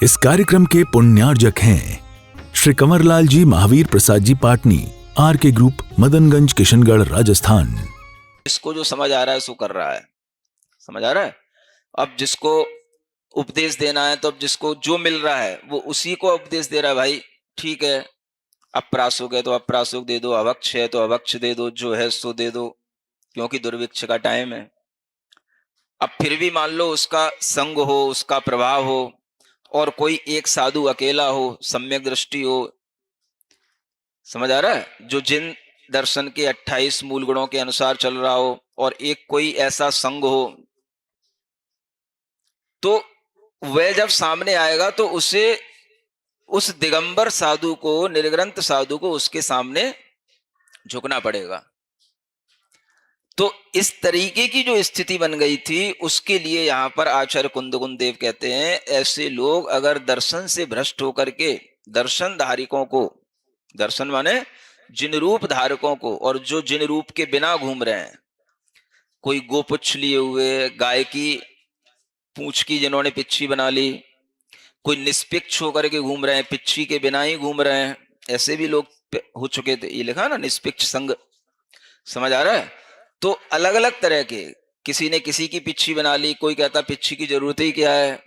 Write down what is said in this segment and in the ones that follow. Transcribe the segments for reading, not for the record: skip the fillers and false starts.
इस कार्यक्रम के पुण्यार्जक हैं श्री कंवरलाल जी महावीर प्रसाद जी पाटनी, आर के ग्रुप, मदनगंज, किशनगढ़, राजस्थान। इसको जो समझ आ रहा है सो कर रहा है, समझ आ रहा है। अब जिसको उपदेश देना है तो अब जिसको जो मिल रहा है वो उसी को उपदेश दे रहा है। भाई ठीक है, अप्रासुक है तो अप्रासुक दे दो, अवक्ष है तो अवक्ष दे दो, जो है सो दे दो, क्योंकि दुर्भिक्ष का टाइम है। अब फिर भी मान लो उसका संग हो, उसका प्रभाव हो, और कोई एक साधु अकेला हो, सम्यक दृष्टि हो, समझ आ रहा है, जो जिन दर्शन के 28 मूल गुणों के अनुसार चल रहा हो, और एक कोई ऐसा संग हो, तो वह जब सामने आएगा तो उसे, उस दिगंबर साधु को, निर्ग्रंथ साधु को उसके सामने झुकना पड़ेगा। तो इस तरीके की जो स्थिति बन गई थी, उसके लिए यहां पर आचार्य कुंदकुंद देव कहते हैं, ऐसे लोग अगर दर्शन से भ्रष्ट होकर के दर्शन धारिकों को, दर्शन माने जिन रूप धारकों को, और जो जिन रूप के बिना घूम रहे हैं, कोई गोपुच्छ लिए हुए, गाय की पूंछ की जिन्होंने पिच्छी बना ली, कोई निष्पिक्ष होकर के घूम रहे हैं, पिच्छी के बिना ही घूम रहे हैं, ऐसे भी लोग हो चुके थे। ये लिखा ना, निष्पिक्ष संग, समझ आ रहा है। तो अलग अलग तरह के, किसी ने किसी की पिच्छी बना ली, कोई कहता पिच्छी की जरूरत ही क्या है,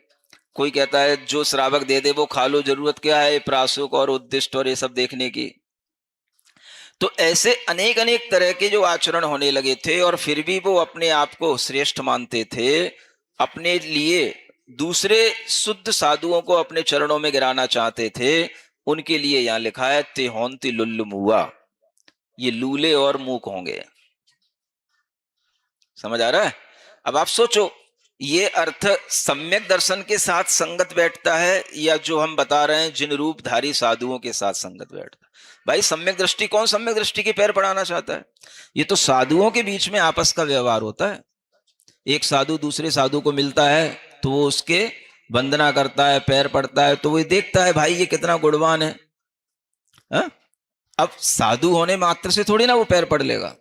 कोई कहता है जो श्रावक दे दे वो खा लो, जरूरत क्या है प्रासुक और उद्दिष्ट और ये सब देखने की। तो ऐसे अनेक अनेक तरह के जो आचरण होने लगे थे, और फिर भी वो अपने आप को श्रेष्ठ मानते थे, अपने लिए दूसरे शुद्ध साधुओं को अपने चरणों में गिराना चाहते थे। उनके लिए यहां लिखा है तिहोंति लुल्लु मुआ, ये लूले और मूक होंगे। समझ आ रहा है। अब आप सोचो, ये अर्थ सम्यक दर्शन के साथ संगत बैठता है, या जो हम बता रहे हैं जिन रूपधारी साधुओं के साथ संगत बैठता है। भाई सम्यक दृष्टि, कौन सम्यक दृष्टि के पैर पड़ाना चाहता है? ये तो साधुओं के बीच में आपस का व्यवहार होता है। एक साधु दूसरे साधु को मिलता है तो वो उसके वंदना करता है, पैर पड़ता है, तो वो देखता है भाई ये कितना गुणवान है। हा? अब साधु होने मात्र से थोड़ी ना वो पैर पड़ लेगा।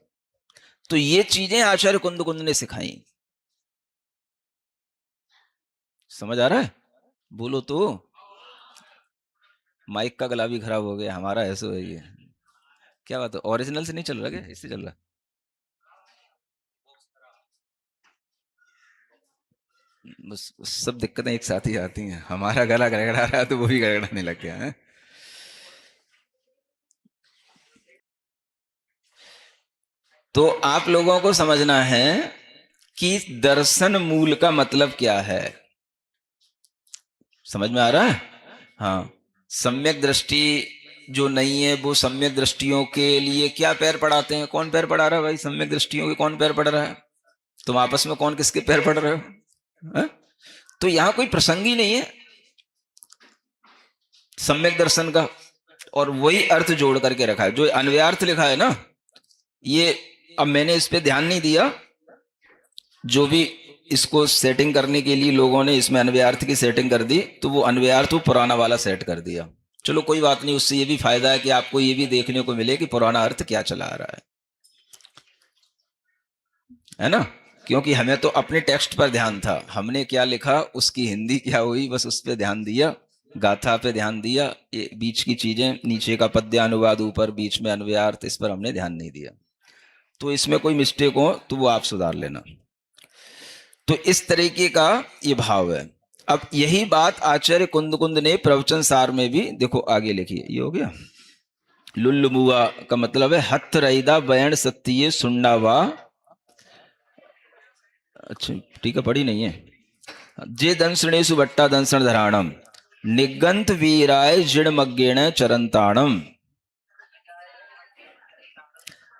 तो ये चीजें आचार्य कुंदकुंद ने सिखाई। समझ आ रहा है? बोलो तो। माइक का गला भी खराब हो गया हमारा, ऐसा है ये। क्या बात है, ओरिजिनल से नहीं चल रहा क्या? इससे चल रहा? बस सब दिक्कतें एक साथ ही आती हैं। हमारा गला गड़गड़ा रहा है तो वो भी गड़गड़ाने लग गया है। तो आप लोगों को समझना है कि दर्शन मूल का मतलब क्या है। समझ में आ रहा है? हाँ, सम्यक दृष्टि जो नहीं है वो सम्यक दृष्टियों के लिए क्या पैर पड़ाते हैं? कौन पैर पड़ा रहा है भाई? सम्यक दृष्टियों के कौन पैर पड़ रहा है? तुम आपस में कौन किसके पैर पड़ रहे हो? है? तो यहां कोई प्रसंग ही नहीं है सम्यक दर्शन का, और वही अर्थ जोड़ करके रखा है। जो अन्वयार्थ लिखा है ना, ये अब मैंने इस पे ध्यान नहीं दिया, जो भी इसको सेटिंग करने के लिए लोगों ने इसमें अन्वयार्थ की सेटिंग कर दी, तो वो अन्वयार्थ वो पुराना वाला सेट कर दिया। चलो कोई बात नहीं, उससे ये भी फायदा है कि आपको ये भी देखने को मिले कि पुराना अर्थ क्या चला आ रहा है ना। क्योंकि हमें तो अपने टेक्स्ट पर ध्यान था, हमने क्या लिखा उसकी हिंदी क्या हुई, बस उस पर ध्यान दिया, गाथा पे ध्यान दिया। ये बीच की चीजें, नीचे का पद्यानुवाद, ऊपर बीच में अन्वयार्थ, इस पर हमने ध्यान नहीं दिया। तो इसमें कोई मिस्टेक हो तो वो आप सुधार लेना। तो इस तरीके का ये भाव है। अब यही बात आचार्य कुंदकुंद ने प्रवचन सार में भी देखो आगे लिखी है। ये हो गया लुल्लुमुआ का मतलब है हथ रईदा बैण सत्य सुन्नावा। अच्छा ठीक है, पढ़ी नहीं है। जे दंसणेशु भट्टा दंसण धराणम निगंत वीराय जिणमग्गेण चरंताणम,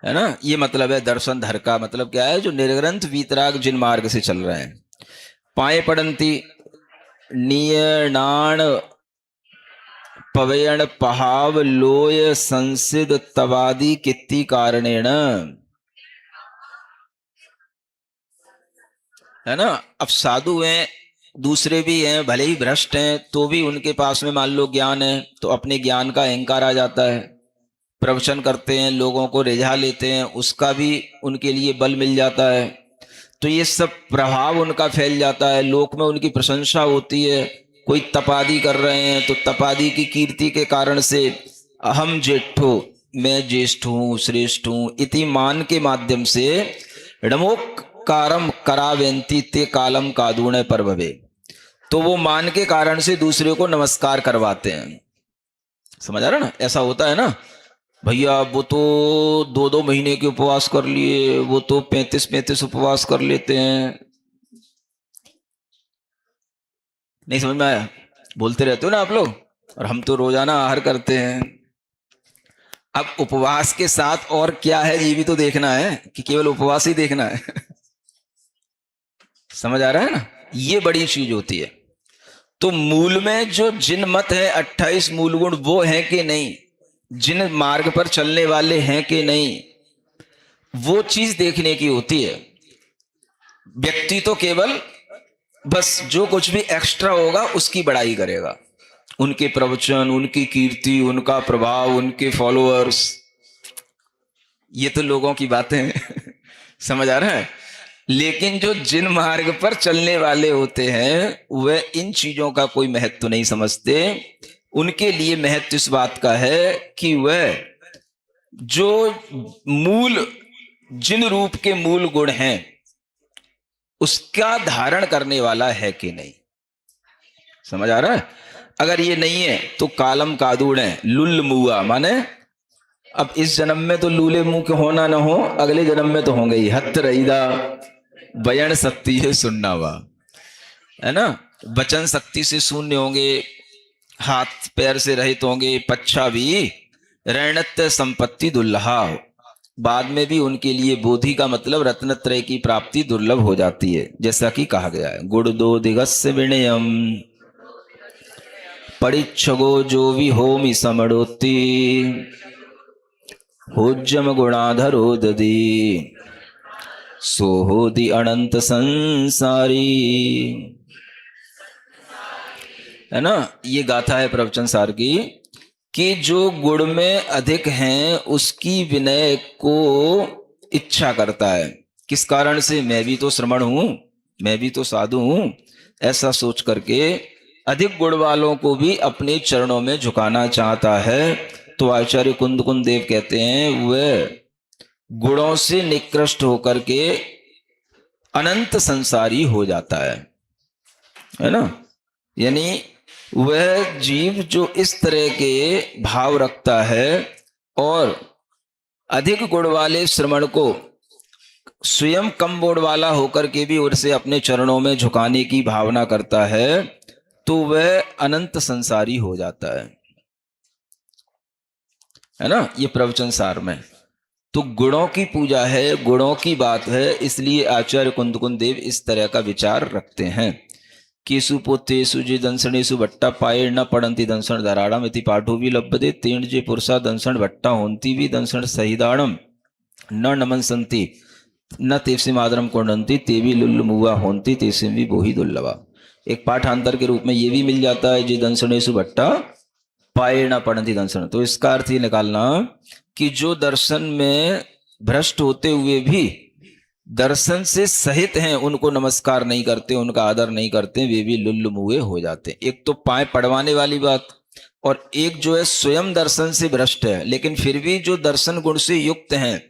है ना। ये मतलब है दर्शन धर का मतलब क्या है? जो निर्ग्रंथ वीतराग जिन मार्ग से चल रहे हैं। पाए पड़ंती नियणाण पवयण पहाव लोय संसिद तवादी कित्ती कारणेण, है ना। अब साधु हैं, दूसरे भी हैं, भले ही भ्रष्ट हैं, तो भी उनके पास में मान लो ज्ञान है, तो अपने ज्ञान का अहंकार आ जाता है, प्रवचन करते हैं, लोगों को रिझा लेते हैं, उसका भी उनके लिए बल मिल जाता है। तो ये सब प्रभाव उनका फैल जाता है, लोक में उनकी प्रशंसा होती है, कोई तपादि कर रहे हैं तो तपादि की कीर्ति के कारण से अहम जेठो, मैं ज्येष्ठ हूं, श्रेष्ठ हूं, इति मान के माध्यम से णमोकारम करावेंती ते कालम कादूणे पर भवे, तो वो मान के कारण से दूसरे को नमस्कार करवाते हैं। समझ आ रहा ना? ऐसा होता है ना, भैया वो तो 2-2 महीने के उपवास कर लिए, वो तो 35-35 उपवास कर लेते हैं। नहीं समझ में आया? बोलते रहते हो ना आप लोग, और हम तो रोजाना आहार करते हैं। अब उपवास के साथ और क्या है ये भी तो देखना है, कि केवल उपवास ही देखना है। समझ आ रहा है ना? ये बड़ी चीज होती है। तो मूल में जो जिन मत है 28 मूल गुण वो है कि नहीं, जिन मार्ग पर चलने वाले हैं कि नहीं, वो चीज देखने की होती है। व्यक्ति तो केवल बस जो कुछ भी एक्स्ट्रा होगा उसकी बड़ाई करेगा, उनके प्रवचन, उनकी कीर्ति, उनका प्रभाव, उनके फॉलोअर्स, ये तो लोगों की बातें हैं। समझ आ रहा है? लेकिन जो जिन मार्ग पर चलने वाले होते हैं वह इन चीजों का कोई महत्व नहीं समझते। उनके लिए महत्व इस बात का है कि वह जो मूल, जिन रूप के मूल गुण हैं उसका धारण करने वाला है कि नहीं। समझ आ रहा है? अगर ये नहीं है तो कालम कादूड़ है, लुल मुआ, माने अब इस जन्म में तो लूले मुंह के होना ना हो, अगले जन्म में तो होंगे ही। हत रईदा बयन शक्ति है सुनना वा, है ना? वचन शक्ति से शून्य होंगे, हाथ पैर से रहित होंगे, पच्छा भी रणत्य संपत्ति दुर्लहा, बाद में भी उनके लिए बोधि का मतलब रत्नत्रय की प्राप्ति दुर्लभ हो जाती है। जैसा कि कहा गया है, गुड़ दो दिगस्य विनयम परिच्छगो जो भी होमि समड़ोति होज्जम गुणाधरो ददी सोहोदि अनंत संसारी। है ना? ये गाथा है प्रवचन सार की, कि जो गुण में अधिक हैं उसकी विनय को इच्छा करता है। किस कारण से? मैं भी तो श्रमण हूं, मैं भी तो साधु हूं, ऐसा सोच करके अधिक गुण वालों को भी अपने चरणों में झुकाना चाहता है। तो आचार्य कुंद देव कहते हैं वह गुणों से निकृष्ट होकर के अनंत संसारी हो जाता है ना? यानी वह जीव जो इस तरह के भाव रखता है और अधिक गुण वाले श्रमण को स्वयं कम गुण वाला होकर के भी उनसे अपने चरणों में झुकाने की भावना करता है, तो वह अनंत संसारी हो जाता है ना? ये प्रवचन सार में तो गुणों की पूजा है, गुणों की बात है, इसलिए आचार्य कुंद देव इस तरह का विचार रखते हैं। केसु पोतेसु जे दंसणेसु भट्टा पाये न पड़ंती दंसण धराड़म इति पाठो भी लभ्यते तेण जे पुरुषा दंसण भट्टा होंती भी दंसण सहिदाणम न नमन संति न तेसिम आदरम कोणंती ते भी लुल्ल मुआ होंती तेसिम भी बोही दुर्लभा। एक पाठांतर के रूप में ये भी मिल जाता है, जे दंसणेसु भट्टा पाये न पड़ंती दंसण। तो इसका अर्थ ये निकालना कि जो दर्शन में भ्रष्ट होते हुए भी दर्शन से सहित हैं, उनको नमस्कार नहीं करते, उनका आदर नहीं करते, वे भी लुल्ल मुए हो जाते। एक तो पाए पड़वाने वाली बात, और एक जो है स्वयं दर्शन से भ्रष्ट है लेकिन फिर भी जो दर्शन गुण से युक्त हैं,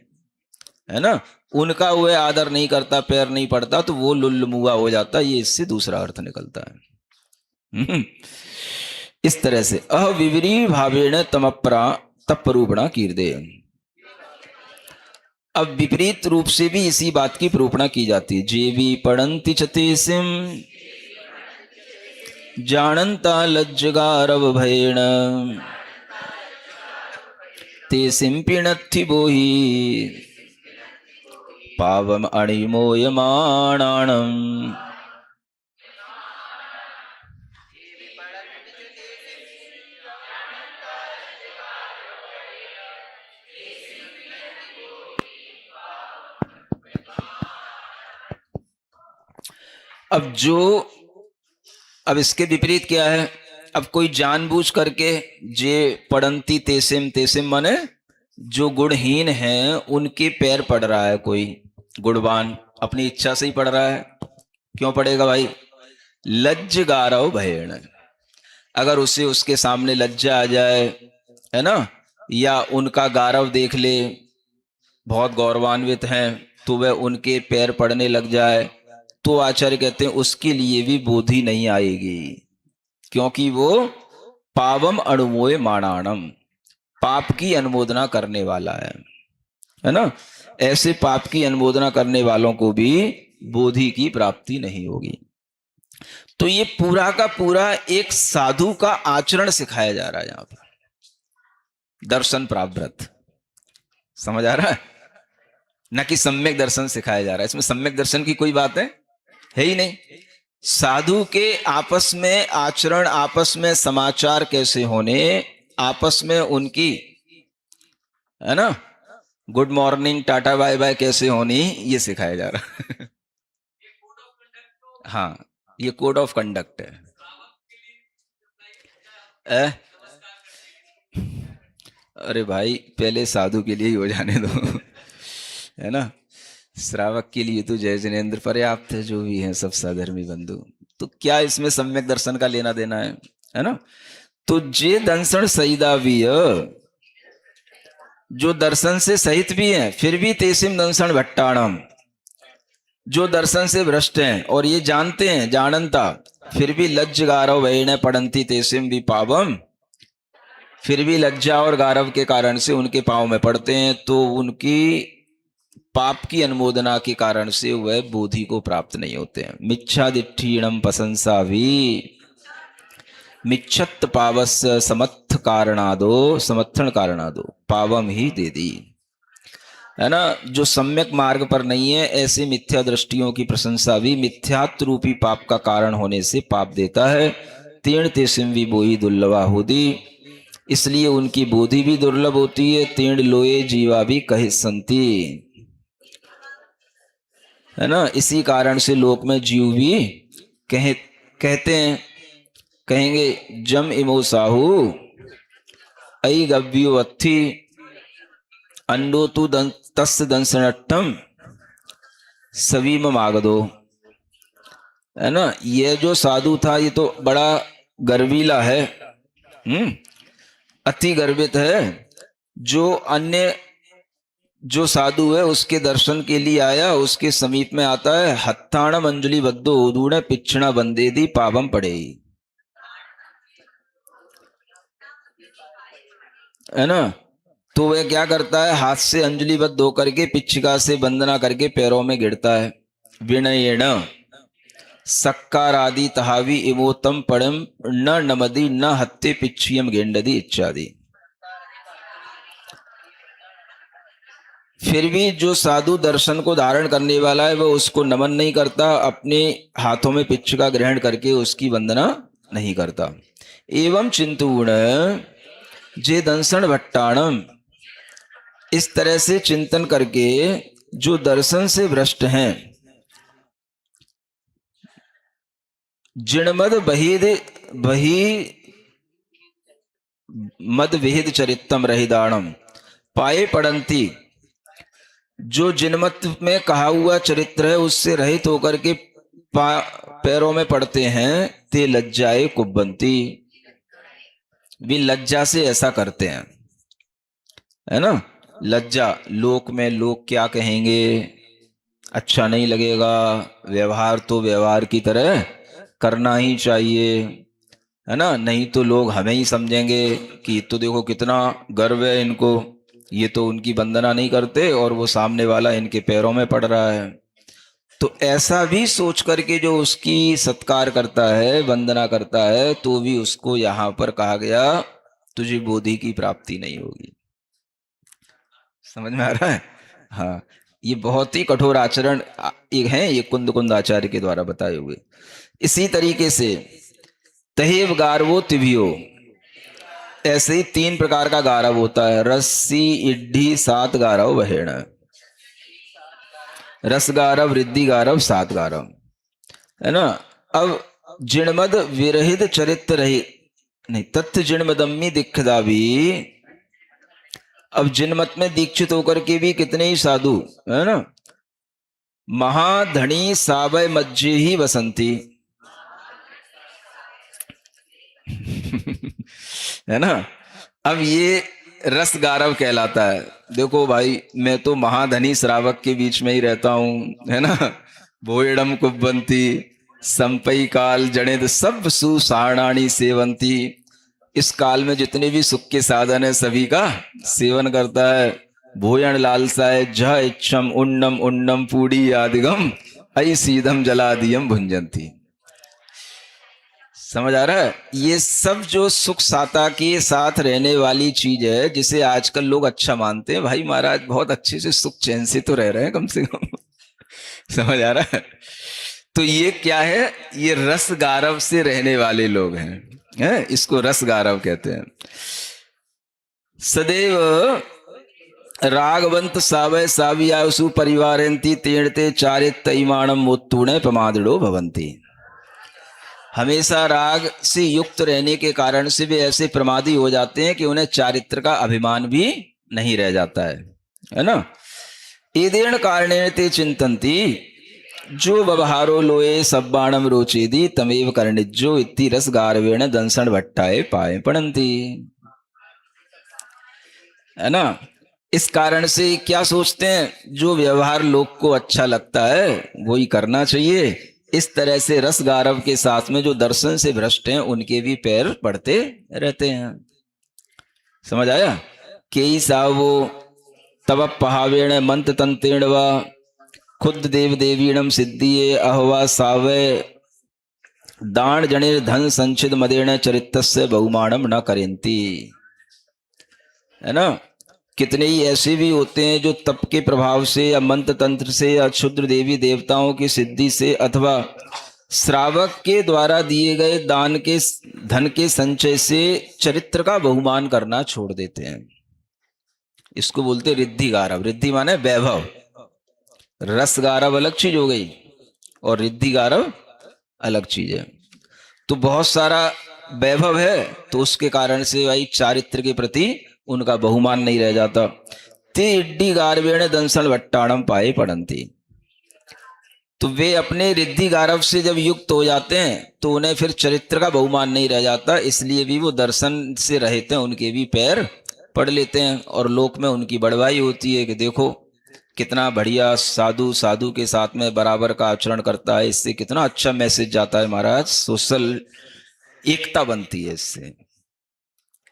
है ना, उनका वह आदर नहीं करता, पैर नहीं पड़ता, तो वो लुल्ल मुआ हो जाता। ये इससे दूसरा अर्थ निकलता है। इस तरह से अविवरी भावेण तमप्रा तपरूपणा कीर्दे। अब विपरीत रूप से भी इसी बात की प्रूपणा की जाती है। जेवी पड़ंति चतेसिम जानंता लज्जगारव भयेण तेसिम पिणत्थि बोहि पावम अणिमोयमाणाणम। अब इसके विपरीत क्या है? अब कोई जानबूझ करके जे पड़ंती तेसिम, तेसिम माने जो गुणहीन हैं उनके पैर पड़ रहा है, कोई गुणवान अपनी इच्छा से ही पड़ रहा है। क्यों पड़ेगा भाई? लज्जगारव भयेण, अगर उसे उसके सामने लज्जा आ जाए, है ना, या उनका गारव देख ले, बहुत गौरवान्वित हैं, तो वह उनके पैर पड़ने लग जाए, तो आचार्य कहते हैं उसके लिए भी बोधि नहीं आएगी, क्योंकि वो पावम अणुमोय माणाणम, पाप की अनुमोदना करने वाला है ना। ऐसे पाप की अनुमोदना करने वालों को भी बोधि की प्राप्ति नहीं होगी। तो ये पूरा का पूरा एक साधु का आचरण सिखाया जा रहा है यहां पर, दर्शन प्राव्रत, समझ आ रहा है, न कि सम्यक दर्शन सिखाया जा रहा है। इसमें सम्यक दर्शन की कोई बात है ही नहीं। साधु के आपस में आचरण, आपस में समाचार कैसे होने, आपस में उनकी, है ना, good morning tata bye bye कैसे होनी, ये सिखाया जा रहा है। हाँ, ये कोड ऑफ कंडक्ट है। अरे भाई पहले साधु के लिए ही हो जाने दो, है ना, श्रावक के लिए तो जय जिनेन्द्र पर्याप्त है, जो भी है सब सधर्मी बंधु, तो क्या इसमें सम्यक दर्शन का लेना देना है ना। तो जे दंसन सईदा भी है, जो दर्शन से सहित भी हैं फिर भी तेसिम दंसन भट्टाणम, जो दर्शन से भ्रष्ट हैं और ये जानते हैं जाननता, फिर भी लज्ज गारव वैण पड़ंती तेसिम भी पावम, फिर भी लज्जा और गारव के कारण से उनके पांव में पड़ते हैं, तो उनकी पाप की अनुमोदना के कारण से वह बोधि को प्राप्त नहीं होते हैं। मिच्छादिठीणम प्रशंसा भी मिच्छत पावस्य समत्थ कारणादो, समर्थन कारणादो पावम ही दे दी, है ना। जो सम्यक मार्ग पर नहीं है ऐसे मिथ्या दृष्टियों की प्रशंसा भी मिथ्यात्व रूपी पाप का कारण होने से पाप देता है। तीर्ण तेसिम भी बोई दुर्लभा होती, इसलिए उनकी बोधि भी दुर्लभ होती है। तीर्ण लोए जीवा भी कहे संति, है ना। इसी कारण से लोक में जीव भी कहते हैं, कहेंगे जम इमो साहू अई गव्यो अथी अंडो तु तस् दंसनट्टम सवीम मागदो, है ना। ये जो साधु था ये तो बड़ा गर्वीला है, अति गर्वित है। जो अन्य जो साधु है उसके दर्शन के लिए आया, उसके समीप में आता है, हत्थाण मंजलि बद्दो उदूणे पिछड़ा बंदे दी पावम पड़े, है ना। तो वह क्या करता है, हाथ से अंजलिबद्ध होकर के पिच्छिका से वंदना करके पैरों में गिरता है। विनयेण सक्कार आदि तहावी इमोतम पड़म न नमदी न हत्ते पिच्छियम गेंडदी इत्यादि। फिर भी जो साधु दर्शन को धारण करने वाला है वह उसको नमन नहीं करता, अपने हाथों में पिच्छिका ग्रहण करके उसकी वंदना नहीं करता। एवं चिंतूण जे दंसन भट्टाणम, इस तरह से चिंतन करके जो दर्शन से भ्रष्ट हैं, जिणमद बही मद विहित चरितम रहिदाणम पाए पड़ंती, जो जिनमत में कहा हुआ चरित्र है उससे रहित होकर के पैरों में पड़ते हैं, ते लज्जाए कुब्बंती, भी लज्जा से ऐसा करते हैं, है ना। लज्जा, लोक में लोग क्या कहेंगे, अच्छा नहीं लगेगा, व्यवहार तो व्यवहार की तरह करना ही चाहिए, है ना, नहीं तो लोग हमें ही समझेंगे कि तो देखो कितना गर्व है इनको, ये तो उनकी वंदना नहीं करते और वो सामने वाला इनके पैरों में पड़ रहा है। तो ऐसा भी सोच करके जो उसकी सत्कार करता है, वंदना करता है, तो भी उसको यहां पर कहा गया तुझे बोधि की प्राप्ति नहीं होगी। समझ में आ रहा है। हाँ, ये बहुत ही कठोर आचरण है, ये कुंद आचार्य के द्वारा बताए हुए। इसी तरीके से तहेव गारवो तिभियो, ऐसे ही 3 प्रकार का गारव होता है। रस्सी इड्ढी 7 गारव वहेण, रस गारव रिद्धि गारव 7 गारव, है ना। अब जिणमद विरहित चरित्र रहित नहीं, तथ्य जिणमदम्मी दिखदा भी, अब जिनमत में दीक्षित होकर के भी कितने ही साधु, है ना, महाधनी सावय मज्जे ही वसंती, है ना। अब ये रस गारव कहलाता है। देखो भाई, मैं तो महाधनी श्रावक के बीच में ही रहता हूं, है ना। भोयडम कुबंती संपई काल जड़ेद सब सुसारणानी सेवंती। इस काल में जितने भी सुख के साधन है सभी का सेवन करता है। भोजन लालसाए जह इच्छम उन्नम उन्नम पूड़ी आदिगम अई सीधम जलादियम भुंजंती। समझ आ रहा है। ये सब जो सुख साता के साथ रहने वाली चीज है, जिसे आजकल लोग अच्छा मानते हैं, भाई महाराज बहुत अच्छे से सुख चैन से तो रह रहे हैं कम से कम। समझ आ रहा है। तो ये क्या है, ये रस गारव से रहने वाले लोग हैं, इसको रस गारव कहते हैं। सदैव रागवंत सावय सावियासु परिवारंती तेड़ते चारित इमाणम मोत्तुणे प्रमादड़ो भवंती। हमेशा राग से युक्त रहने के कारण से वे ऐसे प्रमादी हो जाते हैं कि उन्हें चारित्र का अभिमान भी नहीं रह जाता है ना। एदेन कारणेन ते चिंतन्ति जो व्यवहारो लोए सब्बाणम रोचेदी तमेव कर्णिज्जो इति रस गारवेण दंसन भट्टाए पाए पड़ंती। है ना। इस कारण से क्या सोचते हैं, जो व्यवहार लोग को अच्छा लगता है वही करना चाहिए। इस तरह से रस गारव के साथ में जो दर्शन से भ्रष्ट हैं उनके भी पैर पड़ते रहते हैं। समझ आया। केई सावो तव पहावेण मंत तंतेण व खुद देव देवीणम सिद्धिये अहवा सावे दान जने धन संचित मदेण चरितस्य बहुमानम न करेंती। है ना। कितने ही ऐसे भी होते हैं जो तप के प्रभाव से या मंत्र तंत्र से या क्षुद्र देवी देवताओं की सिद्धि से अथवा श्रावक के द्वारा दिए गए दान के धन के संचय से चरित्र का बहुमान करना छोड़ देते हैं। इसको बोलते रिद्धि गारव। रिद्धि माने वैभव। रस गारव अलग चीज हो गई और रिद्धि गारव अलग चीज है। तो बहुत सारा वैभव है तो उसके कारण से भाई चारित्र के प्रति उनका बहुमान नहीं रह जाता। ते इड्डी गारवेण दंसन भट्टाणम पाए पड़ंती। तो वे अपने रिद्धि गारव से जब युक्त हो जाते हैं तो उन्हें फिर चरित्र का बहुमान नहीं रह जाता, इसलिए भी वो दर्शन से रहित हैं, उनके भी पैर पड़ लेते हैं और लोक में उनकी बड़वाई होती है कि देखो कितना बढ़िया साधु साधु के साथ में बराबर का आचरण करता है। इससे कितना अच्छा मैसेज जाता है महाराज, सोशल एकता बनती है इससे।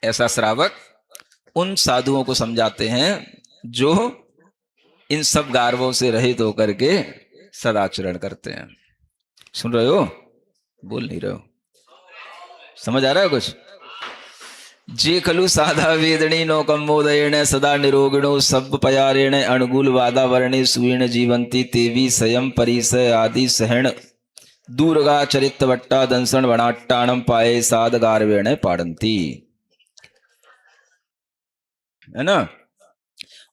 ऐसा श्रावक उन साधुओं को समझाते हैं जो इन सब गारवों से रहित होकर के सदाचरण करते हैं। सुन रहे हो, बोल नहीं रहे हो, समझ आ रहा है कुछ। जे खलु साधा वेदनी नो कम्मोदयेण सदा निरोगिणो सब पयारेण अनुकूल वातावरणे सुवीण जीवंती तेवी स्वयं परिसय आदि सहण दूरगा चरित वट्टा दंसन वनाट्टाणम पाए साध गारवेण पाड़ंती। है ना।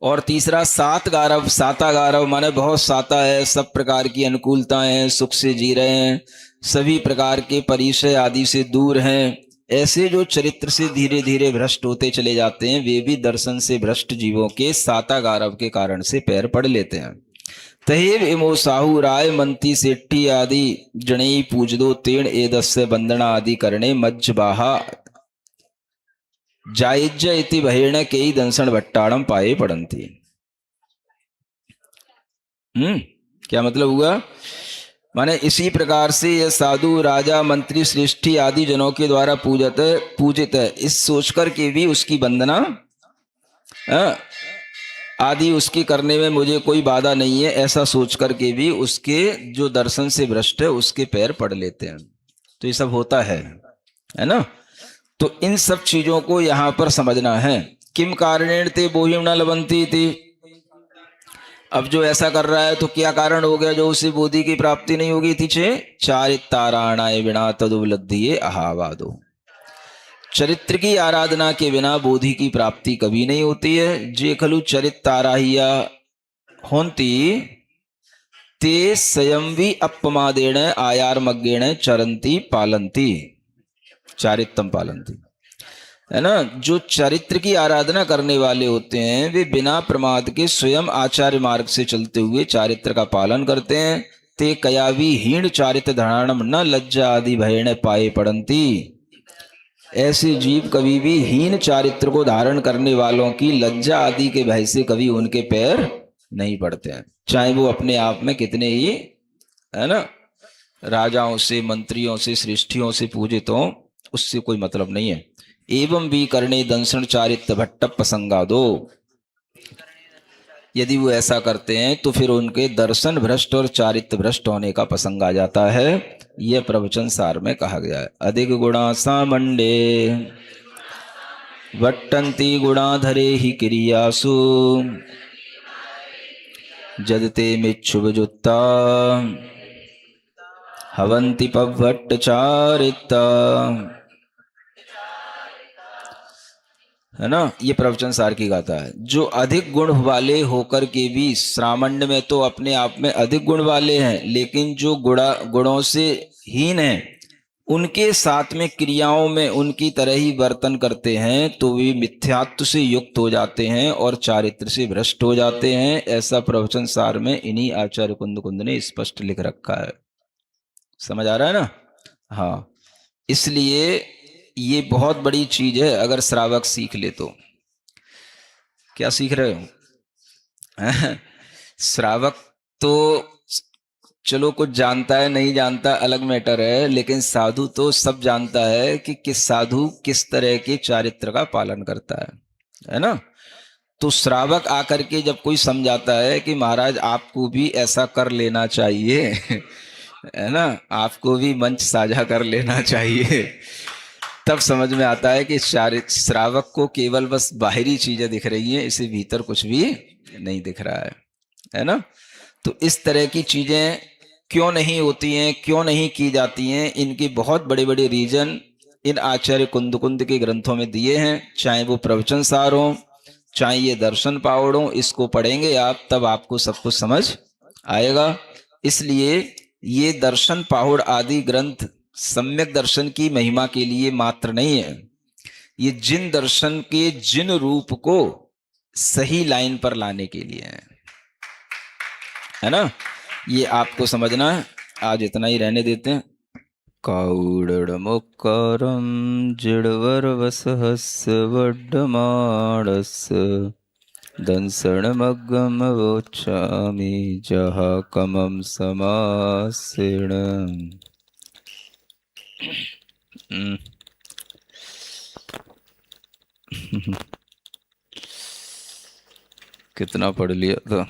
और तीसरा सात गारव। साता गारव माने बहुत साता है, सब प्रकार की अनुकूलताएं हैं, सुख से जी रहे हैं, सभी प्रकार के परिचय आदि से दूर हैं। ऐसे जो चरित्र से धीरे धीरे भ्रष्ट होते चले जाते हैं वे भी दर्शन से भ्रष्ट जीवों के साता गारव के कारण से पैर पड़ लेते हैं। तहेव इमो साहू राय मंती सेठी आदि जणई पूजदो तेण एदस्य वंदना आदि करणे मज्ज बाहा जायज इति बहेण कई दंसन भट्टाणम पाए पड़ंती। क्या मतलब हुआ, माने इसी प्रकार से यह साधु राजा मंत्री श्रेष्ठी आदि जनों के द्वारा पूजित है, इस सोचकर के भी उसकी वंदना आदि उसकी करने में मुझे कोई बाधा नहीं है, ऐसा सोच करके भी उसके जो दर्शन से भ्रष्ट है उसके पैर पड़ लेते हैं। तो ये सब होता है ना। तो इन सब चीजों को यहां पर समझना है। किम कारणेन ते बोहिम न लभंती थी। अब जो ऐसा कर रहा है तो क्या कारण हो गया जो उसे बोधि की प्राप्ति नहीं होगी थी। चारिताराणाय बिना तदुपलब्धिये अहावादो। चरित्र की आराधना के बिना बोधि की प्राप्ति कभी नहीं होती है। जे खलु चरिताराह्या होंती ते स्वयं भी अपमादेण आयारमग्गेण चरंती पालंती चारित्रम पालंती। है ना। जो चरित्र की आराधना करने वाले होते हैं वे बिना प्रमाद के स्वयं आचार्य मार्ग से चलते हुए चारित्र का पालन करते हैं। ते कयावी हीण चारित्र धराणम न लज्जा आदि भयेण पाए पड़ंती। ऐसे जीव कभी भी हीन चारित्र को धारण करने वालों की लज्जा आदि के भय से कभी उनके पैर नहीं पड़ते हैं, चाहे वो अपने आप में कितने ही, है ना, राजाओं से, मंत्रियों से, श्रेष्ठियों से पूजित हो, उससे कोई मतलब नहीं है। एवं भी करणे दंसन चारित्र भट्ट प्रसंगा दो, यदि वो ऐसा करते हैं तो फिर उनके दर्शन भ्रष्ट और चारित्र भ्रष्ट होने का प्रसंग आ जाता है। यह प्रवचन सार में कहा गया है। अधिक गुणा सामंडे वट्टन्ति गुणाधरे ही क्रियासु जदते मिच्छुभजुत्ता हवन्ति पवट्टचारिता, है ना। ये प्रवचन सार की गाथा है। जो अधिक गुण वाले होकर के भी, श्रामंड में तो अपने आप में अधिक गुण वाले हैं, लेकिन जो गुणों से हीन हैं, उनके साथ में क्रियाओं में उनकी तरह ही वर्तन करते हैं, तो वे मिथ्यात्व से युक्त हो जाते हैं और चारित्र से भ्रष्ट हो जाते हैं। ऐसा प्रवचन सार में इन्हीं आचार्य कुंद ने स्पष्ट लिख रखा है। समझ आ रहा है ना? हाँ, इसलिए ये बहुत बड़ी चीज है। अगर श्रावक सीख ले तो क्या सीख रहे हो? श्रावक तो चलो कुछ जानता है, नहीं जानता अलग मैटर है, लेकिन साधु तो सब जानता है कि किस साधु किस तरह के चारित्र का पालन करता है ना। तो श्रावक आकर के जब कोई समझाता है कि महाराज आपको भी ऐसा कर लेना चाहिए, है ना, आपको भी मंच साझा कर लेना चाहिए, तब समझ में आता है कि श्रावक को केवल बस बाहरी चीजें दिख रही हैं, इसे भीतर कुछ भी नहीं दिख रहा है ना। तो इस तरह की चीजें क्यों नहीं होती हैं, क्यों नहीं की जाती हैं, इनके बहुत बड़े बड़े रीजन इन आचार्य कुंद के ग्रंथों में दिए हैं। चाहे वो प्रवचन सार हो, चाहे ये दर्शन पावड़ हो, इसको पढ़ेंगे आप तब आपको सब कुछ समझ आएगा। इसलिए ये दर्शन पाहुड़ आदि ग्रंथ सम्यक दर्शन की महिमा के लिए मात्र नहीं है, ये जिन दर्शन के जिन रूप को सही लाइन पर लाने के लिए है ना। ये आपको समझना है। आज इतना ही रहने देते हैं। काउडड़ मुक्कारम जिड़वर वसहस वड्डमाणस दंसणमग्गम वोच्छामि जहा कमम समासेण। कितना पढ़ लिया था?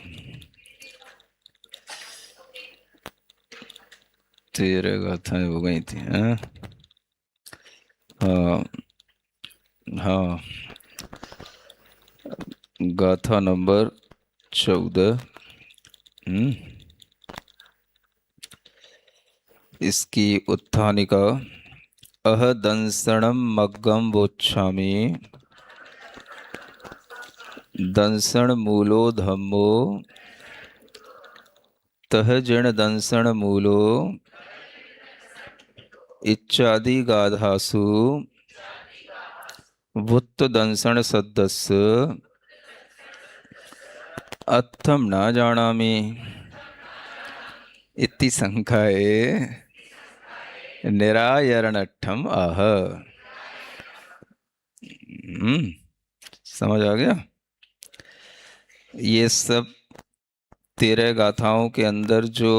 13 गाथाएं हो गई थी। हाँ हाँ, गाथा नंबर 14। इसकी उत्थानिका अह दंसणम मग्गम वोच्छामि दंसण मूलो धम्मो तह जिण दंसण मूलो इच्छादि गाधासु वुत्त दंसण सद्दस अत्थम न जानामि इति संख्याए निरायरणठम आह। समझ आ गया? ये सब 13 गाथाओं के अंदर जो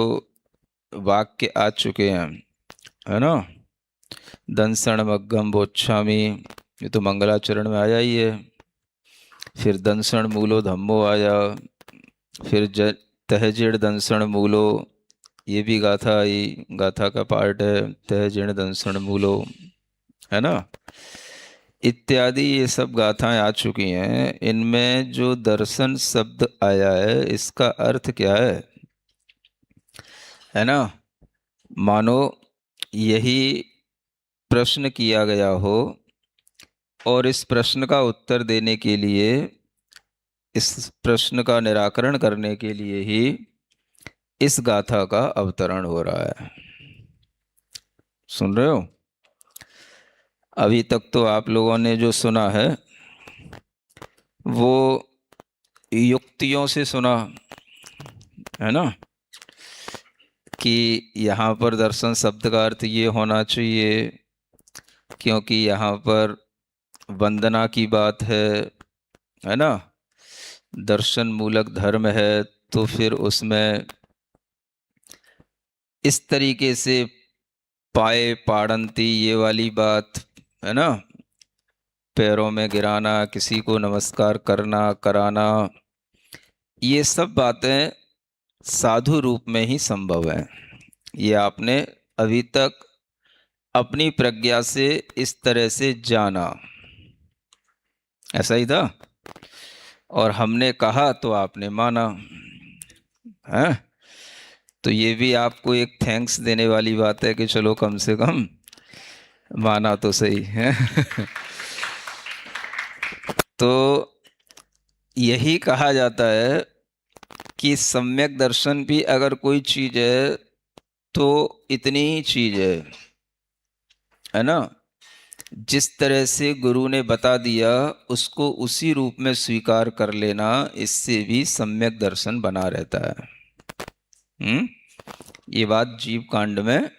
वाक्य आ चुके हैं, है ना। दंसण मग्गम वोच्छामि, ये तो मंगलाचरण में आया ही है। फिर दंसण मूलो धम्मो आया, फिर तहजिण दंसण मूलो, ये भी गाथा आई, गाथा का पार्ट है, तहजिण दंसण मूलो, है ना। इत्यादि ये सब गाथाएं आ चुकी हैं। इनमें जो दर्शन शब्द आया है, इसका अर्थ क्या है ना। मानो यही प्रश्न किया गया हो और इस प्रश्न का उत्तर देने के लिए, इस प्रश्न का निराकरण करने के लिए ही इस गाथा का अवतरण हो रहा है। सुन रहे हो? अभी तक तो आप लोगों ने जो सुना है वो युक्तियों से सुना है ना, कि यहाँ पर दर्शन शब्द का अर्थ ये होना चाहिए, क्योंकि यहाँ पर वंदना की बात है ना, दर्शन मूलक धर्म है, तो फिर उसमें इस तरीके से पाए पाड़ंती ये वाली बात है ना, पैरों में गिराना, किसी को नमस्कार करना कराना, ये सब बातें साधु रूप में ही संभव है। ये आपने अभी तक अपनी प्रज्ञा से इस तरह से जाना, ऐसा ही था, और हमने कहा तो आपने माना है। तो ये भी आपको एक थैंक्स देने वाली बात है कि चलो कम से कम माना तो सही है। तो यही कहा जाता है कि सम्यक दर्शन भी अगर कोई चीज है तो इतनी ही चीज है ना, जिस तरह से गुरु ने बता दिया उसको उसी रूप में स्वीकार कर लेना, इससे भी सम्यक दर्शन बना रहता है। ये बात जीव कांड में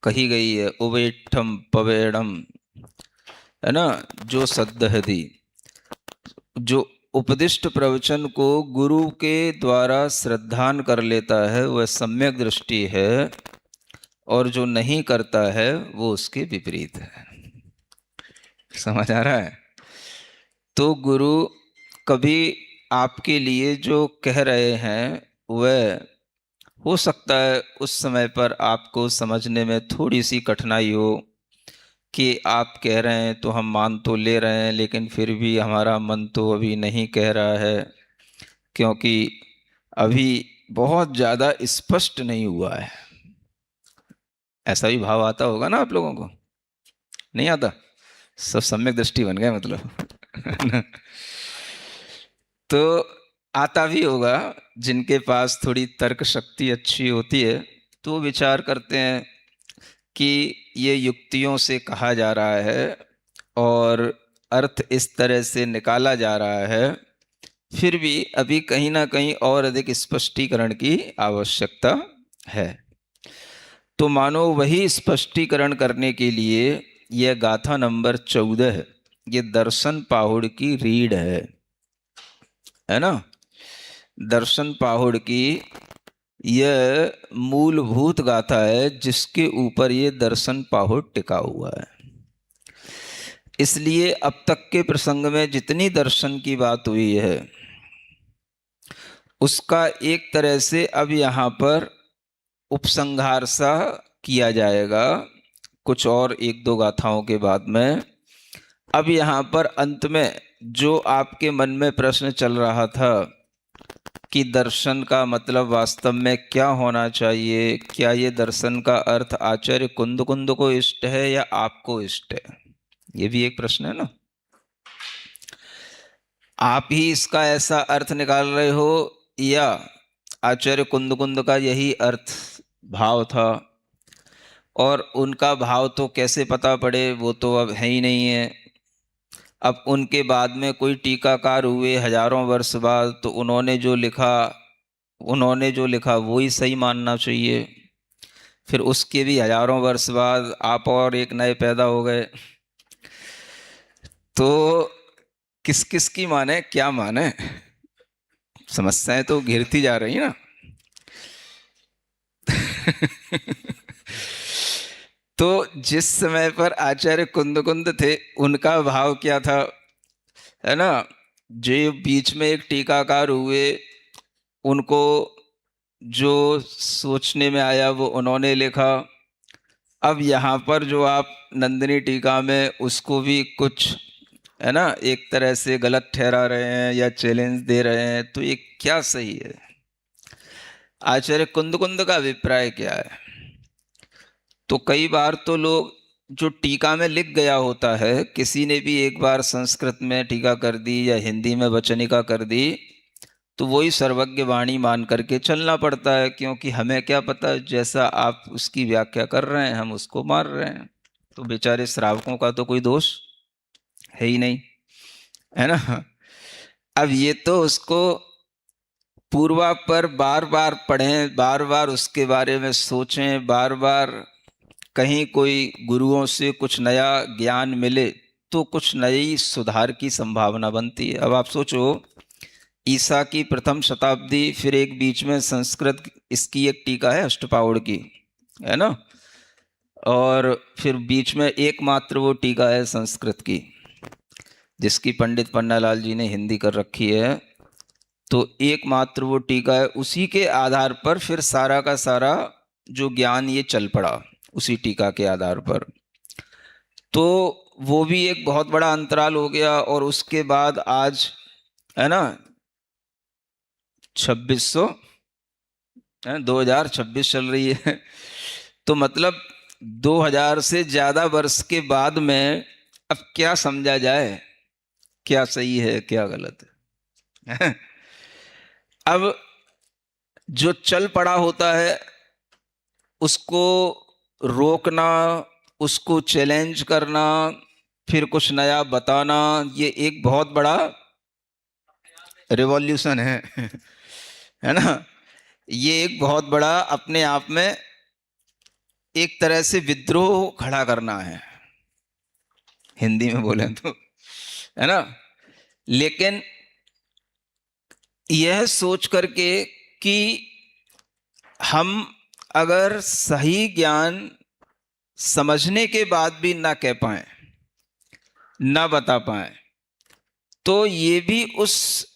कही गई है, उवेठम पवेड़म, है ना, जो सद्दहति, जो उपदिष्ट प्रवचन को गुरु के द्वारा श्रद्धान कर लेता है वह सम्यक दृष्टि है, और जो नहीं करता है वो उसके विपरीत है। समझ आ रहा है? तो गुरु कभी आपके लिए जो कह रहे हैं वह हो सकता है उस समय पर आपको समझने में थोड़ी सी कठिनाई हो कि आप कह रहे हैं तो हम मान तो ले रहे हैं, लेकिन फिर भी हमारा मन तो अभी नहीं कह रहा है, क्योंकि अभी बहुत ज़्यादा स्पष्ट नहीं हुआ है। ऐसा भी भाव आता होगा ना आप लोगों को? नहीं आता? सब सम्यक दृष्टि बन गए मतलब। तो आता भी होगा, जिनके पास थोड़ी तर्क शक्ति अच्छी होती है तो विचार करते हैं कि ये युक्तियों से कहा जा रहा है और अर्थ इस तरह से निकाला जा रहा है, फिर भी अभी कहीं ना कहीं और अधिक स्पष्टीकरण की आवश्यकता है। तो मानो वही स्पष्टीकरण करने के लिए यह गाथा नंबर 14, ये दर्शन पाहुड़ की रीढ़ है ना, दर्शन पाहुड़ की यह मूलभूत गाथा है जिसके ऊपर ये दर्शन पाहुड़ टिका हुआ है। इसलिए अब तक के प्रसंग में जितनी दर्शन की बात हुई है उसका एक तरह से अब यहाँ पर उपसंहार सा किया जाएगा, कुछ और एक दो गाथाओं के बाद में। अब यहाँ पर अंत में जो आपके मन में प्रश्न चल रहा था कि दर्शन का मतलब वास्तव में क्या होना चाहिए, क्या ये दर्शन का अर्थ आचार्य कुंद कुंद को इष्ट है या आपको इष्ट है, ये भी एक प्रश्न है ना। आप ही इसका ऐसा अर्थ निकाल रहे हो या आचार्य कुंद कुंद का यही अर्थ भाव था, और उनका भाव तो कैसे पता पड़े, वो तो अब है ही नहीं है। अब उनके बाद में कोई टीकाकार हुए हजारों वर्ष बाद, तो उन्होंने जो लिखा वो ही सही मानना चाहिए। फिर उसके भी हजारों वर्ष बाद आप और एक नए पैदा हो गए, तो किस किस की माने, क्या माने? समस्याएं तो घिरती जा रही ना। तो जिस समय पर आचार्य कुंद कुंद थे उनका भाव क्या था, है ना, जो बीच में एक टीकाकार हुए उनको जो सोचने में आया वो उन्होंने लिखा। अब यहाँ पर जो आप नंदिनी टीका में उसको भी कुछ है ना एक तरह से गलत ठहरा रहे हैं या चैलेंज दे रहे हैं, तो ये क्या सही है? आचार्य कुंद कुंद का अभिप्राय क्या है? तो कई बार तो लोग जो टीका में लिख गया होता है, किसी ने भी एक बार संस्कृत में टीका कर दी या हिंदी में वचनिका कर दी, तो वही सर्वज्ञ वाणी मान करके चलना पड़ता है, क्योंकि हमें क्या पता जैसा आप उसकी व्याख्या कर रहे हैं हम उसको मार रहे हैं। तो बेचारे श्रावकों का तो कोई दोष है ही नहीं, है ना। अब ये तो उसको पूर्वा पर बार बार पढ़ें, बार बार उसके बारे में सोचें, बार बार कहीं कोई गुरुओं से कुछ नया ज्ञान मिले तो कुछ नई सुधार की संभावना बनती है। अब आप सोचो, ईसा की प्रथम शताब्दी, फिर एक बीच में संस्कृत इसकी एक टीका है अष्टपावड़ की, है ना, और फिर बीच में एकमात्र वो टीका है संस्कृत की जिसकी पंडित पन्नालाल जी ने हिंदी कर रखी है। तो एकमात्र वो टीका है, उसी के आधार पर फिर सारा का सारा जो ज्ञान ये चल पड़ा उसी टीका के आधार पर। तो वो भी एक बहुत बड़ा अंतराल हो गया। और उसके बाद आज, है ना, 2026 चल रही है तो मतलब 2000 से ज्यादा वर्ष के बाद में अब क्या समझा जाए, क्या सही है क्या गलत है। अब जो चल पड़ा होता है उसको रोकना, उसको चैलेंज करना, फिर कुछ नया बताना, ये एक बहुत बड़ा रिवॉल्यूशन है है ना। ये एक बहुत बड़ा अपने आप में एक तरह से विद्रोह खड़ा करना है, हिंदी में बोले तो, है ना। लेकिन यह सोच करके कि हम अगर सही ज्ञान समझने के बाद भी ना कह पाए, ना बता पाए, तो ये भी उस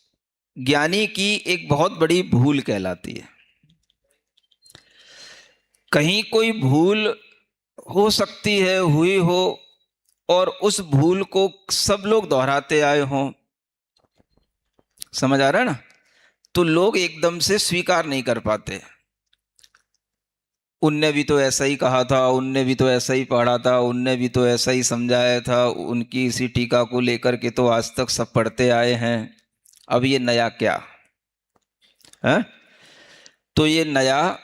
ज्ञानी की एक बहुत बड़ी भूल कहलाती है। कहीं कोई भूल हो सकती है, हुई हो, और उस भूल को सब लोग दोहराते आए हों, समझ आ रहा है ना, तो लोग एकदम से स्वीकार नहीं कर पाते। उनने भी तो ऐसा ही कहा था, उनने भी तो ऐसा ही पढ़ा था, उनने भी तो ऐसा ही समझाया था, उनकी इसी टीका को लेकर के तो आज तक सब पढ़ते आए हैं, अब ये नया क्या है। तो ये नया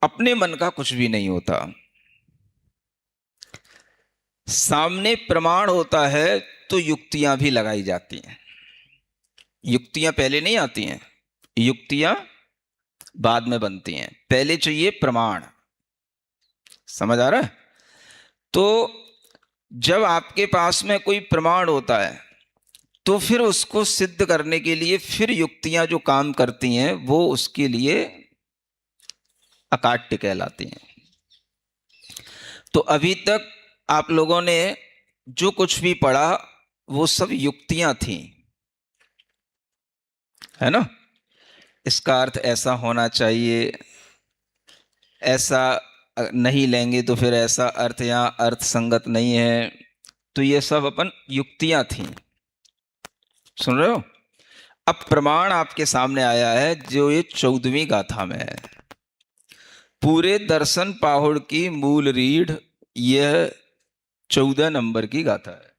अपने मन का कुछ भी नहीं होता। सामने प्रमाण होता है तो युक्तियां भी लगाई जाती हैं। युक्तियां पहले नहीं आती हैं, युक्तियां बाद में बनती हैं, पहले चाहिए प्रमाण। समझ आ रहा है। तो जब आपके पास में कोई प्रमाण होता है तो फिर उसको सिद्ध करने के लिए फिर युक्तियां जो काम करती हैं वो उसके लिए अकाट्य कहलाती हैं। तो अभी तक आप लोगों ने जो कुछ भी पढ़ा वो सब युक्तियां थी, है ना। इसका अर्थ ऐसा होना चाहिए, ऐसा नहीं लेंगे तो फिर ऐसा अर्थ यहाँ अर्थ संगत नहीं है। तो ये सब अपन युक्तियां थी, सुन रहे हो। अब प्रमाण आपके सामने आया है जो ये 14वीं गाथा में है। पूरे दर्शन पाहुड़ की मूल रीढ़ यह 14 नंबर की गाथा है।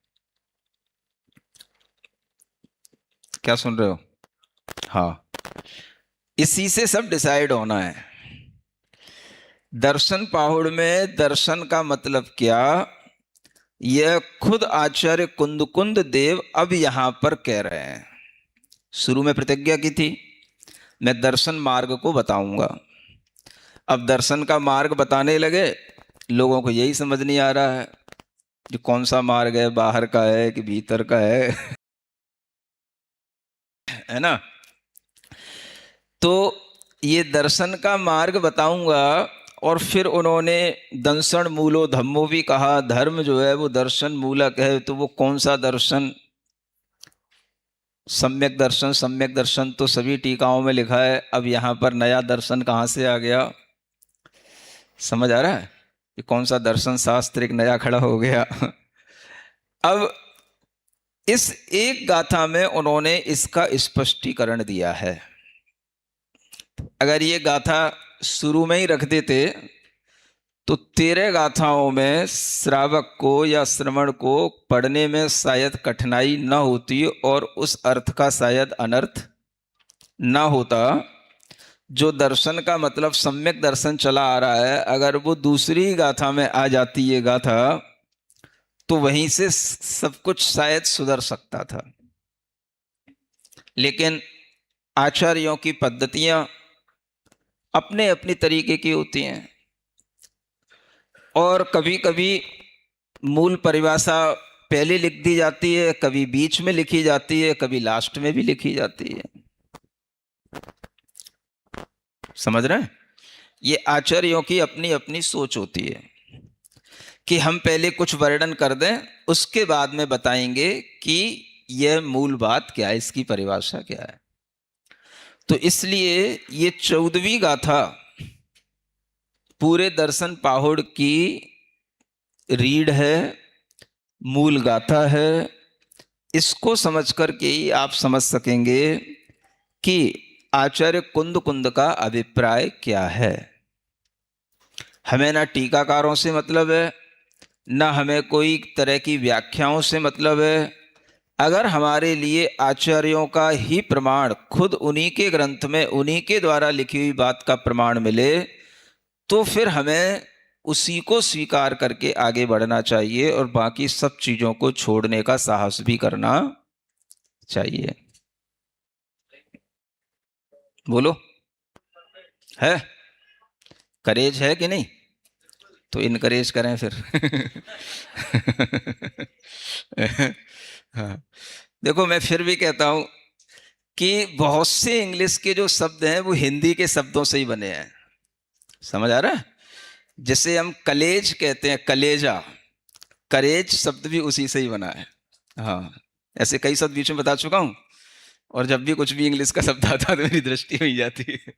क्या सुन रहे हो। हाँ, इसी से सब डिसाइड होना है। दर्शन पाहुड़ में दर्शन का मतलब क्या, यह खुद आचार्य कुंद देव अब यहां पर कह रहे हैं। शुरू में प्रतिज्ञा की थी मैं दर्शन मार्ग को बताऊंगा। अब दर्शन का मार्ग बताने लगे, लोगों को यही समझ नहीं आ रहा है कि कौन सा मार्ग है, बाहर का है कि भीतर का है ना। तो ये दर्शन का मार्ग बताऊंगा। और फिर उन्होंने दंसण मूलो धम्मो भी कहा, धर्म जो है वो दर्शन मूलक है। तो वो कौन सा दर्शन, सम्यक दर्शन, सम्यक दर्शन तो सभी टीकाओं में लिखा है, अब यहां पर नया दर्शन कहां से आ गया, समझ आ रहा है कि कौन सा दर्शन शास्त्र एक नया खड़ा हो गया। अब इस एक गाथा में उन्होंने इसका स्पष्टीकरण दिया है। अगर ये गाथा शुरू में ही रख देते तो 13 गाथाओं में श्रावक को या श्रवण को पढ़ने में शायद कठिनाई न होती और उस अर्थ का शायद अनर्थ न होता। जो दर्शन का मतलब सम्यक दर्शन चला आ रहा है, अगर वो दूसरी गाथा में आ जाती ये गाथा तो वहीं से सब कुछ शायद सुधर सकता था। लेकिन आचार्यों की पद्धतियां अपने अपनी तरीके की होती हैं और कभी कभी मूल परिभाषा पहले लिख दी जाती है, कभी बीच में लिखी जाती है, कभी लास्ट में भी लिखी जाती है। समझ रहे हैं? ये आचार्यों की अपनी अपनी सोच होती है कि हम पहले कुछ वर्णन कर दें, उसके बाद में बताएंगे कि यह मूल बात क्या है, इसकी परिभाषा क्या है। तो इसलिए ये 14वीं गाथा पूरे दर्शन पाहुड़ की रीढ़ है, मूल गाथा है। इसको समझ करके ही आप समझ सकेंगे कि आचार्य कुंद कुंद का अभिप्राय क्या है। हमें ना टीकाकारों से मतलब है, ना हमें कोई तरह की व्याख्याओं से मतलब है। अगर हमारे लिए आचार्यों का ही प्रमाण, खुद उन्हीं के ग्रंथ में उन्हीं के द्वारा लिखी हुई बात का प्रमाण मिले, तो फिर हमें उसी को स्वीकार करके आगे बढ़ना चाहिए और बाकी सब चीजों को छोड़ने का साहस भी करना चाहिए। बोलो, है करेज है कि नहीं? तो इनकरेज करें फिर। हाँ, देखो मैं फिर भी कहता हूं कि बहुत से इंग्लिश के जो शब्द हैं वो हिंदी के शब्दों से ही बने हैं। समझ आ रहा है? जैसे हम कलेज कहते हैं, कलेजा, करेज शब्द भी उसी से ही बना है। हाँ, ऐसे कई शब्द बीच में बता चुका हूं, और जब भी कुछ भी इंग्लिश का शब्द आता है तो मेरी दृष्टि हो जाती है।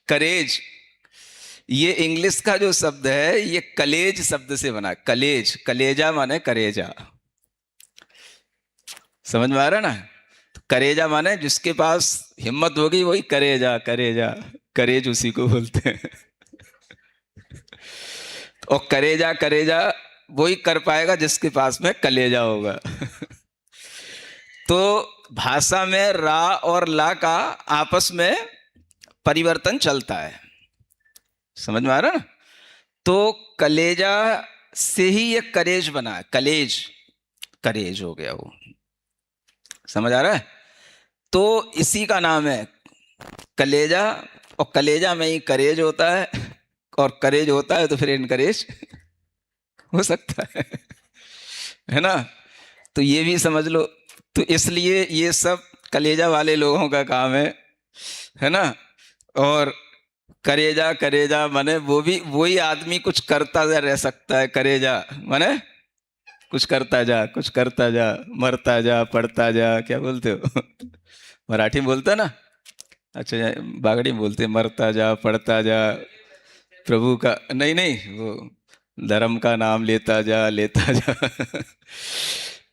करेज, ये इंग्लिश का जो शब्द है ये कलेज शब्द से बना है। कलेज, कलेजा माने करेजा। समझ में आ रहा है ना? तो करेजा माने जिसके पास हिम्मत होगी वही करेजा, करेजा, करेज उसी को बोलते हैं। और करेजा, करेजा वही कर पाएगा जिसके पास में कलेजा होगा। तो भाषा में रा और ला का आपस में परिवर्तन चलता है। समझ में आ रहा है ना? तो कलेजा से ही ये करेज बना है। कलेज, करेज हो गया वो। समझ आ रहा है? तो इसी का नाम है कलेजा, और कलेजा में ही करेज होता है, और करेज होता है तो फिर इनकरेज हो सकता है ना? तो ये भी समझ लो। तो इसलिए ये सब कलेजा वाले लोगों का काम है ना? और करेजा, करेजा माने वो भी वही आदमी कुछ करता रह सकता है। करेजा माने कुछ करता जा, कुछ करता जा, मरता जा, पढ़ता जा। क्या बोलते हो? मराठी में बोलते ना? अच्छा, बागड़ी में बोलते मरता जा, पढ़ता जा, प्रभु का नहीं नहीं, वो धर्म का नाम लेता जा, लेता जा।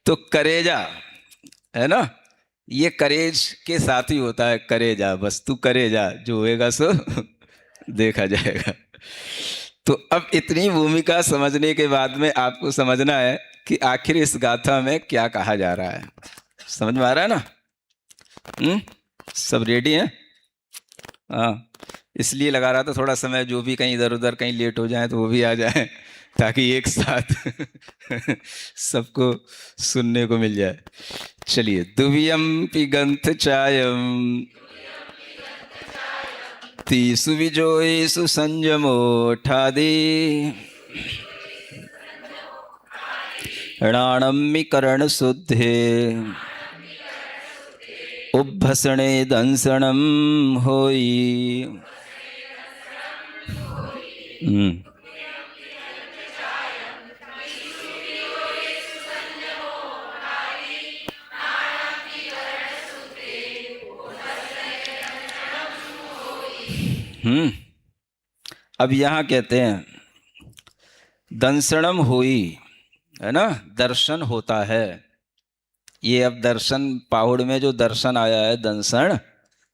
तो करेजा है ना, ये करेज के साथ ही होता है। करेजा, बस तू करेजा, जो होएगा सो देखा जाएगा। तो अब इतनी भूमिका समझने के बाद में आपको समझना है कि आखिर इस गाथा में क्या कहा जा रहा है। समझ में आ रहा है ना? सब रेडी हैं? हाँ, इसलिए लगा रहा था थोड़ा समय, जो भी कहीं इधर उधर कहीं लेट हो जाए तो वो भी आ जाए, ताकि एक साथ सबको सुनने को मिल जाए। चलिए, दुवियम पिगंथ चायम तीसु विजोयसु संयमो ठादे राणम्मि करण शुद्धे उभसणे दंसनम होई। अब यहां कहते हैं दंसनम होई, है ना? दर्शन होता है। ये अब दर्शन पाहुड़ में जो दर्शन आया है दंसन,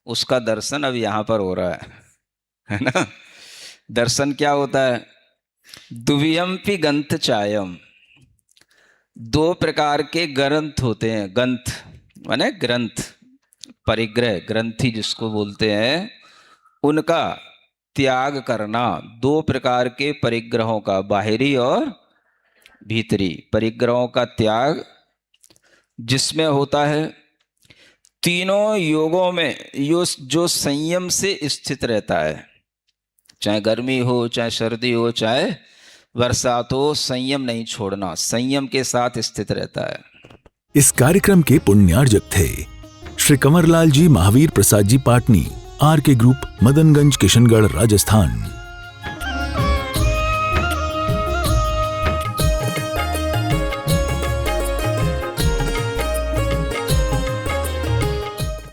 उसका दर्शन अब यहां पर हो रहा है ना? दर्शन क्या होता है? दुवियम्पि गंथ चायम, दो प्रकार के ग्रंथ होते हैं। ग्रंथ माने ग्रंथ, परिग्रह, ग्रंथि जिसको बोलते हैं, उनका त्याग करना। दो प्रकार के परिग्रहों का, बाहरी और भीतरी परिग्रहों का त्याग जिसमें होता है। तीनों योगों में जो संयम से स्थित रहता है, चाहे गर्मी हो, चाहे सर्दी हो, चाहे बरसात हो, संयम नहीं छोड़ना, संयम के साथ स्थित रहता है। इस कार्यक्रम के पुण्यार्जक थे श्री कंवरलाल जी महावीर प्रसाद जी पाटनी, आर के ग्रुप, मदनगंज, किशनगढ़, राजस्थान।